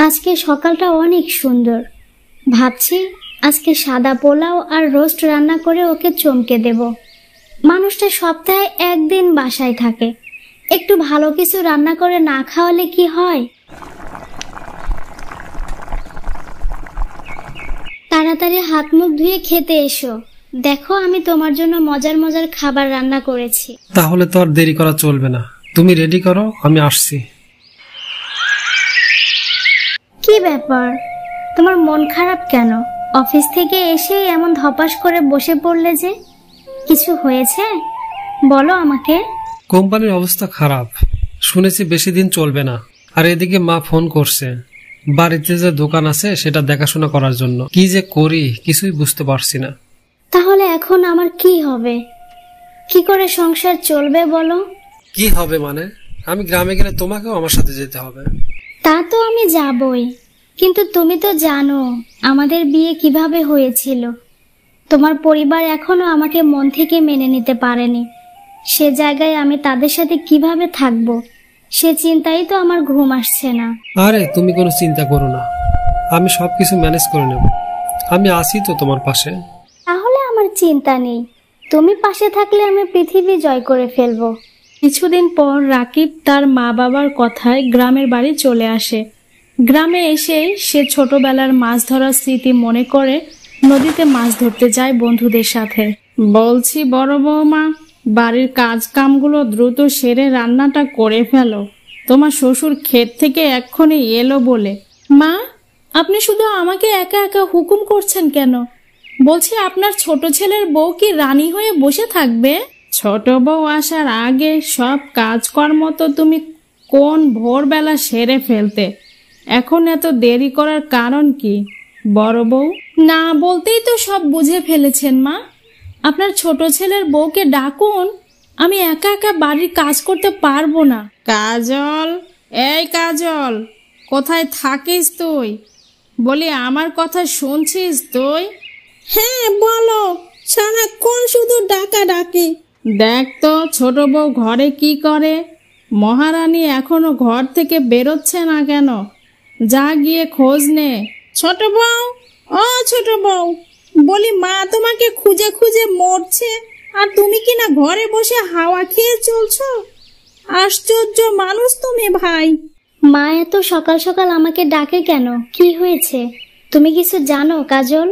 আজকে সকালটা অনেক সুন্দর। ভাবছি আজকে সাদা পোলাও আর রোস্ট রান্না করে ওকে চমকে দেব। মানুষটা সপ্তাহে একদিন বাসায় থাকে, একটু ভালো কিছু রান্না করে না খাওয়ালে কি হয়? তাড়াতাড়ি হাত মুখ ধুয়ে খেতে এসো। দেখো আমি তোমার জন্য মজার মজার খাবার রান্না করেছি। তাহলে তো আর দেরি করা চলবে না, তুমি রেডি করো, আমি আসছি। কি ব্যাপার, তোমার মন খারাপ কেন? অফিস থেকে এসে এমন ধপাস করে বসে পড়লে যে, কিছু হয়েছে? বলো আমাকে। কোম্পানির অবস্থা খারাপ, শুনেছি বেশি দিন চলবে না। আর এদিকে মা ফোন করছে বাড়িতে যে দোকান আছে সেটা দেখাশোনা করার জন্য। কি যে করি কিছুই বুঝতে পারছি না। তাহলে এখন আমার কি হবে? কি করে সংসার চলবে বলো? কি হবে মানে? আমি গ্রামে গেলে তোমাকেও আমার সাথে যেতে হবে। তা তো আমি যাবই, কিন্তু তুমি তো জানো আমাদের বিয়ে কিভাবে হয়েছিল। তোমার পরিবার এখনো আমাকে মন থেকে মেনে নিতে পারেনি। সে জায়গায় আমি তাদের সাথে কিভাবে থাকবো, সে চিন্তাই তো আমার ঘুম আসছে না। আরে তুমি কোনো চিন্তা করো না, আমি সবকিছু ম্যানেজ করে নেব। আমি আছি তো তোমার পাশে। তাহলে আমার চিন্তা নেই, তুমি পাশে থাকলে আমি পৃথিবী জয় করে ফেলবো। কিছুদিন পর রাকিব তার মা বাবার কথায় গ্রামের বাড়ি চলে আসে। গ্রামে এসে সে ছোটবেলার মাছ ধরার স্মৃতি মনে করে নদীতে মাছ ধরতে যায় বন্ধুদের সাথে। বলছি বড় বৌমা, বাড়ির কাজ কামগুলো দ্রুত সেরে রান্নাটা করে ফেলো, তোমার শ্বশুর ক্ষেত থেকে এক্ষুনি এলো বলে। মা, আপনি শুধু আমাকে একা একা হুকুম করছেন কেন? বলছি আপনার ছোট ছেলের বউ কি রানী হয়ে বসে থাকবে? ছোট বউ আসার আগে সব কাজকর্ম তো তুমি কোন ভোরবেলা সেরে ফেলতে, এখন এত দেরি করার কারণ কি? বড় বউ না বলতেই তো সব বুঝে ফেলেছেন মা। আপনার ছোট ছেলের বউকে ডাকুন, আমি একা একা বাড়ির কাজ করতে পারবো না। কাজল, এই কাজল, কোথায় থাকিস তুই? বলি আমার কথা শুনছিস তুই? হ্যাঁ বলো, সারাক্ষণ শুধু ডাকা ডাকি। দেখ তো ছোট বউ ঘরে কি করে। মহারানী এখনো ঘর থেকে বেরোচ্ছে না কেন? যা গিয়ে খোঁজ নে। ছোট বউ, ও ছোট বউ, বলি মা তোমাকে খুঁজে খুঁজে মরছে, আর তুমি কি না ঘরে বসে হাওয়া খেয়ে চলছো? আশ্চর্য মানুষ তুমি ভাই। মা এত সকাল সকাল আমাকে ডাকে কেন? কি হয়েছে? তুমি কিছু জানো কাজল?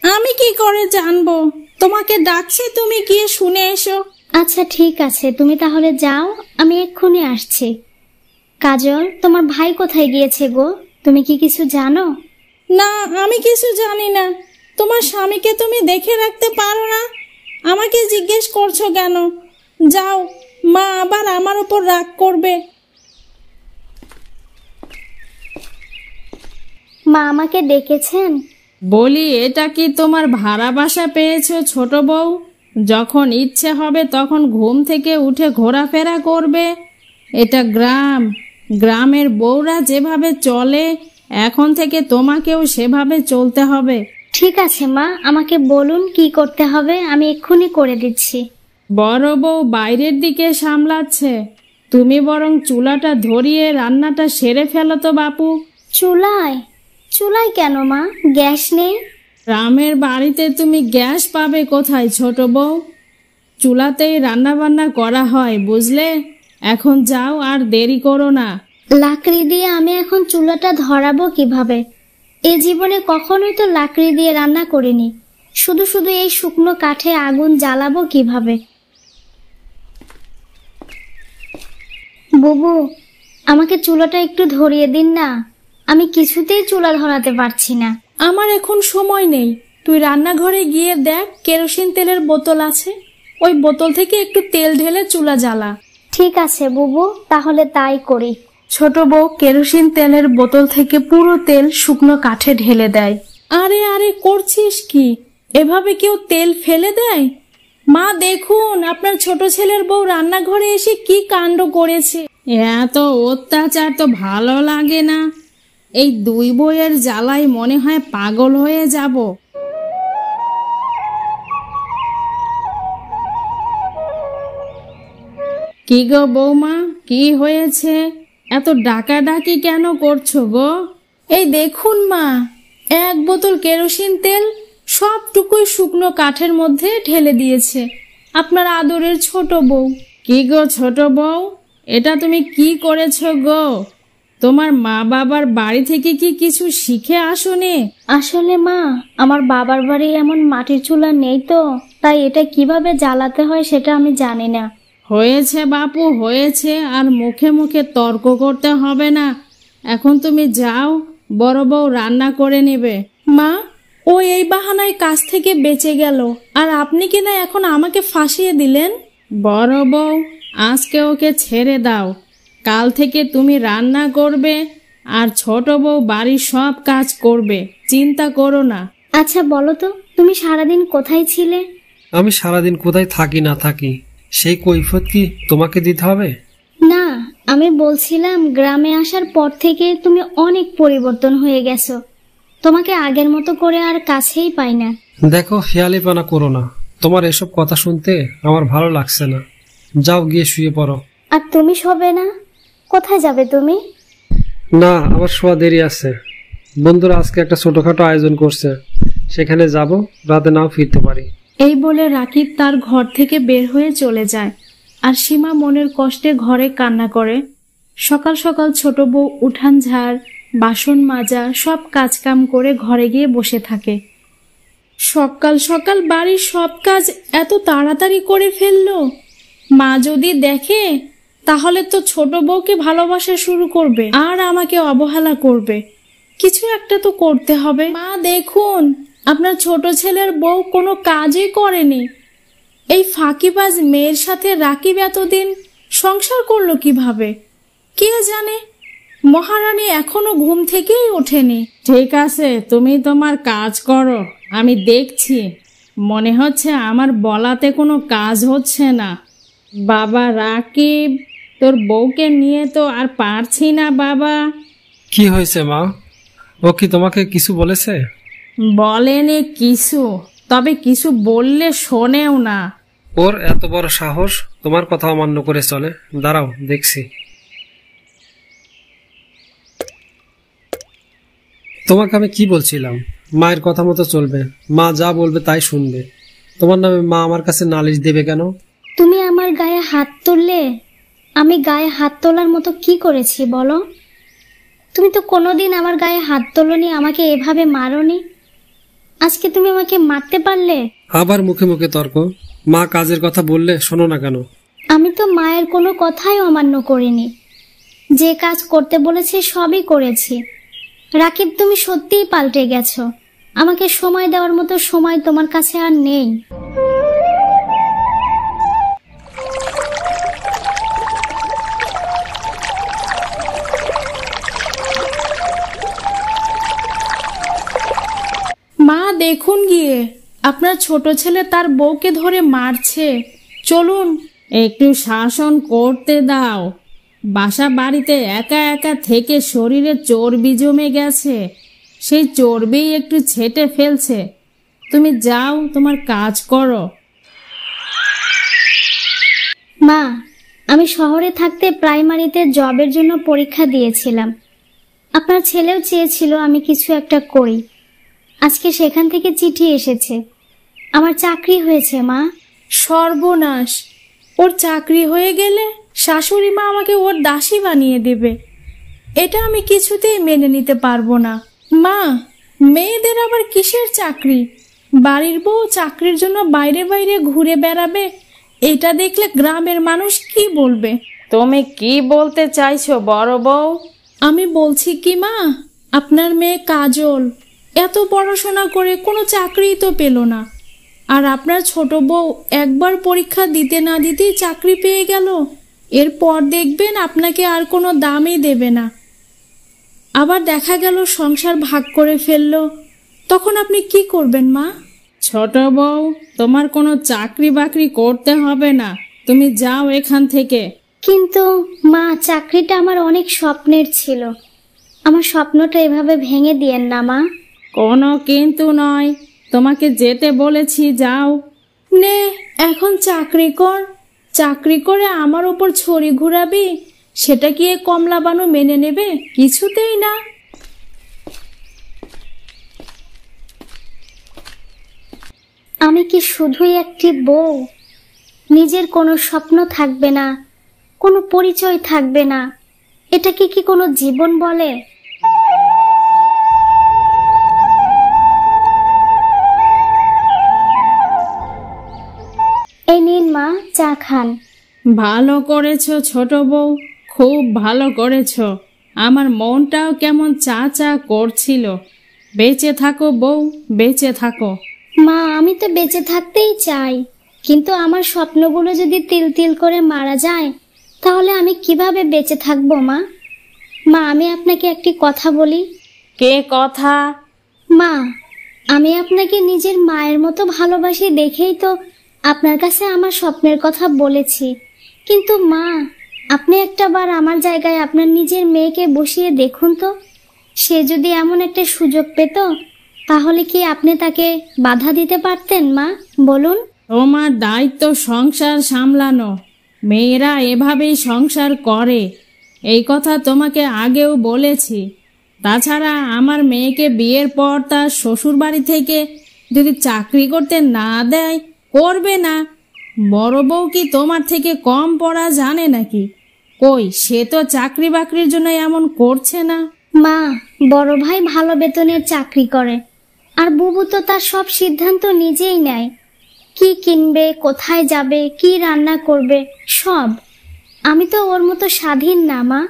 আমি কি করে জানবো? তোমাকে ডাকছে, তুমি গিয়ে শুনে এসো। আচ্ছা ঠিক আছে, তুমি তাহলে যাও, আমি এক্ষুনি আসছি। কাজল, তোমার ভাই কোথায় গিয়েছে গো? তুমি কি কিছু জানো? না, আমি কিছু জানি না। তোমার স্বামীকে তুমি দেখে রাখতে পারো না? আমাকে জিজ্ঞেস করছো কেন? যাও, মা আবার আমার উপর রাগ করবে। মা আমাকে ডেকেছেন? বলি এটা কি তোমার ভাড়া বাসা পেয়েছো ছোট বউ? যখন ইচ্ছে হবে তখন ঘুম থেকে উঠে ঘোরাফেরা করবে। এটা গ্রাম, গ্রামের বউরা যেভাবে চলে এখন থেকে তোমাকেও সেভাবে চলতে হবে। ঠিক আছে মা, আমাকে বলুন কি করতে হবে, আমি এক্ষুনি করে দিচ্ছি। বড় বউ বাইরের দিকে সামলাচ্ছে, তুমি বরং চুলাটা ধরিয়ে রান্নাটা সেরে ফেলো তো বাপু। চুলায়? চুলায় কেন মা? গ্যাস নেই? গ্রামের বাড়িতে তুমি গ্যাস পাবে কোথায় ছোট বউ? চুলাতেই রান্না বান্না করা হয় বুঝলে। এখন যাও, আর দেরি করো না। লাকড়ি দিয়ে আমি এখন চুলাটা ধরাবো কিভাবে? এ জীবনে কখনোই তো লাকড়ি দিয়ে রান্না করিনি, শুধু শুধু এই শুকনো কাঠে আগুন জ্বালাবো কিভাবে? বুবু, আমাকে চুলাটা একটু ধরিয়ে দিন না, আমি কিছুতেই চুলা ধরাতে পারছি না। আমার এখন সময় নেই, তুই রান্নাঘরে গিয়ে দেখ কেরোসিন তেলের বোতল আছে, ওই বোতল থেকে একটু তেল ঢেলে চুলা জ্বালা। ঠিক আছে বুবু, তাহলে তাই করি। ছোট বউ কেরোসিন তেলের বোতল থেকে পুরো তেল শুকনো কাঠে ঢেলে দেয়। আরে আরে করছিস কি? এভাবে কেউ তেল ফেলে দেয়? মা দেখুন, আপনার ছোট ছেলের বউ রান্নাঘরে এসে কি কাণ্ড করেছে। এত অত্যাচার তো ভালো লাগে না। এই দুই বউয়ের জ্বালায় মনে হয় পাগল হয়ে যাব। কি গো বৌমা, কি হয়েছে? এত ডাকাডাকি কেন করছো গো? এই দেখুন মা, 1 বোতল কেরোসিন তেল সবটুকুই শুকনো কাঠের মধ্যে ঢেলে দিয়েছে আপনার আদরের ছোট বউ। কি গো ছোট বউ, এটা তুমি কি করেছো গো? তোমার মা বাবার বাড়ি থেকে কি কিছু শিখে আসোনি? আসলে মা, আমার বাবার বাড়ি এমন মাটির চুলা নেই তো, তাই এটা কিভাবে জ্বালাতে হয় সেটা আমি জানি না। হয়েছে বাপু, হয়েছে, আর মুখে মুখে তর্ক করতে হবে না। এখন তুমি যাও, বড় বউ রান্না করে নেবে। মা, ও এই বাহানায় কাজ থেকে বেঁচে গেল, আর আপনি কিনা এখন আমাকে ফাঁসিয়ে দিলেন। বড় বউ, আজকে ওকে ছেড়ে দাও। কাল থেকে তুমি রান্না করবে আর ছোট বউ বাড়ির সব কাজ করবে, চিন্তা করো না। আচ্ছা বলো তো, তুমি সারাদিন কোথায় ছিলে? আমি সারাদিন কোথায় থাকি না থাকি সেই কৈফিয়ত কি তোমাকে দিতে হবে? না, আমি বলছিলাম গ্রামে আসার পর থেকে তুমি অনেক পরিবর্তন হয়ে গেছো। তোমাকে আগের মতো করে আর কাছেই পাই না। দেখো, হেয়ালিপানা করো না। তোমার এসব কথা শুনতে আমার ভালো লাগছে না। যাও, গিয়ে শুয়ে পড়ো। আর তুমি শোবে না? কোথায় যাবে তুমি? না, আমার শোয়া দেরি আছে। বন্ধুরা আজকে একটা ছোটখাটো আয়োজন করছে, সেখানে যাব, রাতে নাও ফিরতে পারি। এই বলে রাকিব তার ঘর থেকে বের হয়ে চলে যায়, আর সীমা মনের কষ্টে ঘরে কান্না করে। সকাল সকাল ছোট বউ উঠান ঝাড়, বাসন মাজা সব কাজকাম করে ঘরে গিয়ে বসে থাকে। সকাল সকাল বাড়ির সব কাজ এত তাড়াতাড়ি করে ফেললো। মা যদি দেখে তাহলে তো ছোট বউকে ভালোবাসা শুরু করবে আর আমাকে অবহেলা করবে। কিছু একটা তো করতে হবে। মা দেখুন, আপনার ছোট ছেলের বউ কোনো কাজই করেনি। এই ফাঁকিবাজ মেয়ের সাথে রাকিব এতদিন সংসার করলো কিভাবে কে জানে। মহারানী এখনো ঘুম থেকেই ওঠেনি। ঠিক আছে, তুমি তোমার কাজ করো, আমি দেখছি। মনে হচ্ছে আমার বলাতে কোনো কাজ হচ্ছে না। বাবা রাকিব, তোর বউকে নিয়ে তো আর পারছি না বাবা। কি হয়েছে মা? ও কি তোমাকে কিছু বলেছে? বলেনি কিছু, তবে কিছু বললে শোনেও না। ওর এত বড় সাহস, তোমার কথা অমান্য করে চলে? দাঁড়াও, দেখছি। তোমাকে আমি কি বলছিলাম? মায়ের কথা মতো চলবে, মা যা বলবে তাই শুনবে। তোমার নামে মা আমার কাছে নালিশ দেবে কেন? তুমি আমার গায়ে হাত তুললে। আমি গায়ে হাত তোলার মতো কি করেছি বলো? তুমি তো কোনোদিন আমার গায়ে হাত তোলনি, আমাকে এভাবে মারোনি। আজকে তুমি আমাকে মারতে পারলে? আবার মুখে মুখে তর্ক। মা কাজের কথা বললে শোনো না কেন? আমি তো মায়ের কোনো কথাই অমান্য করিনি। যে কাজ করতে বলেছে সবই করেছি। রাকিব, তুমি সত্যিই পাল্টে গেছো। আমাকে সময় দেওয়ার মতো সময় তোমার কাছে আর নেই। মা দেখুন গিয়ে, আপনার ছোট ছেলে তার বউকে ধরে মারছে। চলুন, একটু শাসন করতে দাও। বাসা বাড়িতে একা একা থেকে শরীরে চর্বি জমে গেছে, সেই চর্বি একটু ছেটে ফেলছে। তুমি যাও, তোমার কাজ করো। মা, আমি শহরে থাকতে প্রাইমারিতে জবের জন্য পরীক্ষা দিয়েছিলাম। আপনার ছেলেও চেয়েছিল আমি কিছু একটা করি। আজকে সেখান থেকে চিঠি এসেছে, আমার চাকরি হয়েছে। মা, সর্বনাশ! ওর চাকরি হয়ে গেলে শাশুড়ি মা আমাকে ওর দাসী বানিয়ে দেবে। এটা আমি কিছুতেই মেনে নিতে পারবো না। মা, মেয়েদের আবার কিসের চাকরি? বাড়ির বউ চাকরির জন্য বাইরে বাইরে ঘুরে বেড়াবে, এটা দেখলে গ্রামের মানুষ কি বলবে? তুমি কি বলতে চাইছো বড় বউ? আমি বলছি কি মা, আপনার মেয়ে কাজল এত পড়াশোনা করে কোনো চাকরিই তো পেল না, আর আপনার ছোট বউ একবার পরীক্ষা দিতে না দিতেই চাকরি পেয়ে গেল। এরপর দেখবেন আপনাকে আর কোনো দামই দেবে না। আবার দেখা গেল সংসার ভাগ করে ফেললো, তখন আপনি কি করবেন মা? ছোট বউ, তোমার কোনো চাকরি বাকরি করতে হবে না, তুমি যাও এখান থেকে। কিন্তু মা, চাকরিটা আমার অনেক স্বপ্নের ছিল। আমার স্বপ্নটা এভাবে ভেঙে দিয়েন না মা। কোনো কিন্তু নয়, তোমাকে যেতে বলেছি, যাও। নে, এখন চাকরি কর। চাকরি করে আমার ওপর ছড়ি ঘুরাবি, সেটা কি এ কমলা বানু মেনে নেবে? কিছুতেই না। আমি কি শুধুই একটি বউ? নিজের কোনো স্বপ্ন থাকবে না, কোনো পরিচয় থাকবে না, এটাকে কি কোনো জীবন বলে? এই নিন মা, চা খান। ভালো করেছো ছোট বউ, খুব ভালো করেছো। আমার মনটাও কেমন চা চা করছিল। বেঁচে থাকো বউ, বেঁচে থাকো। মা, আমি তো বেঁচে থাকতেই চাই, কিন্তু আমার স্বপ্নগুলো যদি তিল তিল করে মারা যায় তাহলে আমি কিভাবে বেঁচে থাকবো মা? মা, আমি আপনাকে একটি কথা বলি। কে কথা? মা, আমি আপনাকে নিজের মায়ের মতো ভালোবাসি দেখেই তো আপনার কাছে আমার স্বপ্নের কথা বলেছি। কিন্তু মা, আপনি একটাবার আমার জায়গায় আপনার নিজের মেয়েকে বসিয়ে দেখুন তো। সে যদি এমন একটা সুযোগ পেত তাহলে কি আপনি তাকে বাধা দিতে পারতেন মা? বলুন। তোমার দায়িত্ব সংসার সামলানো। মেয়েরা এভাবেই সংসার করে, এই কথা তোমাকে আগেও বলেছি। তাছাড়া আমার মেয়েকে বিয়ের পর তার শ্বশুর বাড়ি থেকে যদি চাকরি করতে না দেয়, করবে না। বড় বউ কি তোমার থেকে কম পড়া জানে নাকি? কই, সে তো চাকরি বাকরির জন্য এমন করছে না। মা, বড় ভাই ভালো বেতনের চাকরি করে, আর বুবু তো তার সব সিদ্ধান্ত নিজেই নেয়। কি কিনবে, কোথায় যাবে, কি রান্না করবে, সব। আমি তো ওর মতো স্বাধীন না মা।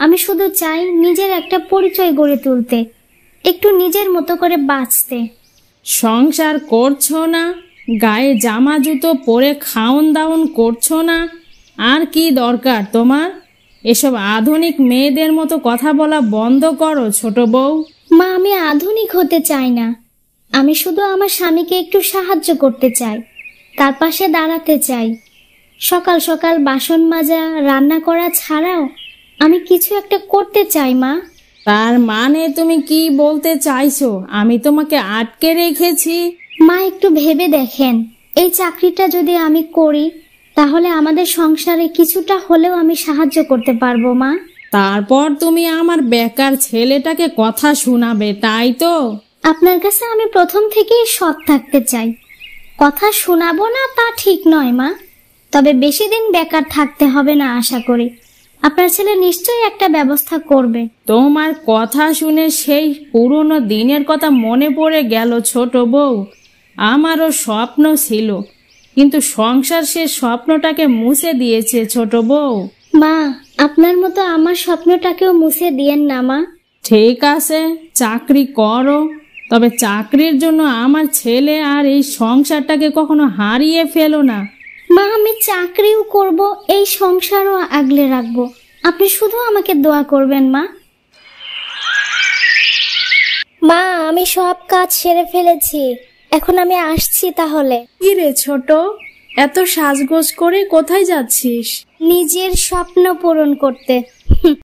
আমি শুধু চাই নিজের একটা পরিচয় গড়ে তুলতে, একটু নিজের মতো করে বাঁচতে। সংসার করছো না, গায়ে জামা জুতো পরে খাওন দাওন করছো না, আর কি দরকার তোমার? এসব আধুনিক মেয়েদের মতো কথা বলা বন্ধ করো ছোট বউ। মা, আমি আধুনিক হতে চাই না। আমি শুধু আমার স্বামীকে একটু সাহায্য করতে চাই, তার পাশে দাঁড়াতে চাই। সকাল সকাল বাসন মাজা, রান্না করা ছাড়াও আমি কিছু একটা করতে চাই মা। তার মানে তুমি কি বলতে চাইছো আমি তোমাকে আটকে রেখেছি? মা, একটু ভেবে দেখেন, এই চাকরিটা যদি আমি করি তাহলে আমাদের সংসারে কিছুটা হলেও আমি সাহায্য করতে পারবো মা। তারপর তুমি আমার বেকার ছেলেটাকে কথা শোনাবে, তাই তো? আপনার কাছে আমি প্রথম থেকেই সৎ থাকতে চাই। কথা শোনাবো না তা ঠিক নয় মা, তবে বেশি দিন বেকার থাকতে হবে না আশা করি। আপনার ছেলে নিশ্চয়ই একটা ব্যবস্থা করবে। তোমার কথা শুনে সেই পুরনো দিনের কথা মনে পড়ে গেল ছোট বউ। আমারও স্বপ্ন ছিল, কিন্তু সংসার সে স্বপ্নটাকে মুছে দিয়েছে ছোট বউ। মা, আপনার মতো আমার স্বপ্নটাকেও মুছে দিয়েন না মা। ঠিক আছে, চাকরি করো, তবে চাকরির জন্য আমার ছেলে আর এই সংসারটাকে কখনো হারিয়ে ফেলো না। মা, আমি চাকরিও করব, এই সংসারও আগলে রাখবো। আপনি শুধু আমাকে দোয়া করবেন মা। মা, আমি সব কাজ সেরে ফেলেছি, এখন আমি আসছি তাহলে। কি রে ছোট, এত সাজগোজ করে কোথায় যাচ্ছিস? নিজের স্বপ্ন পূরণ করতে।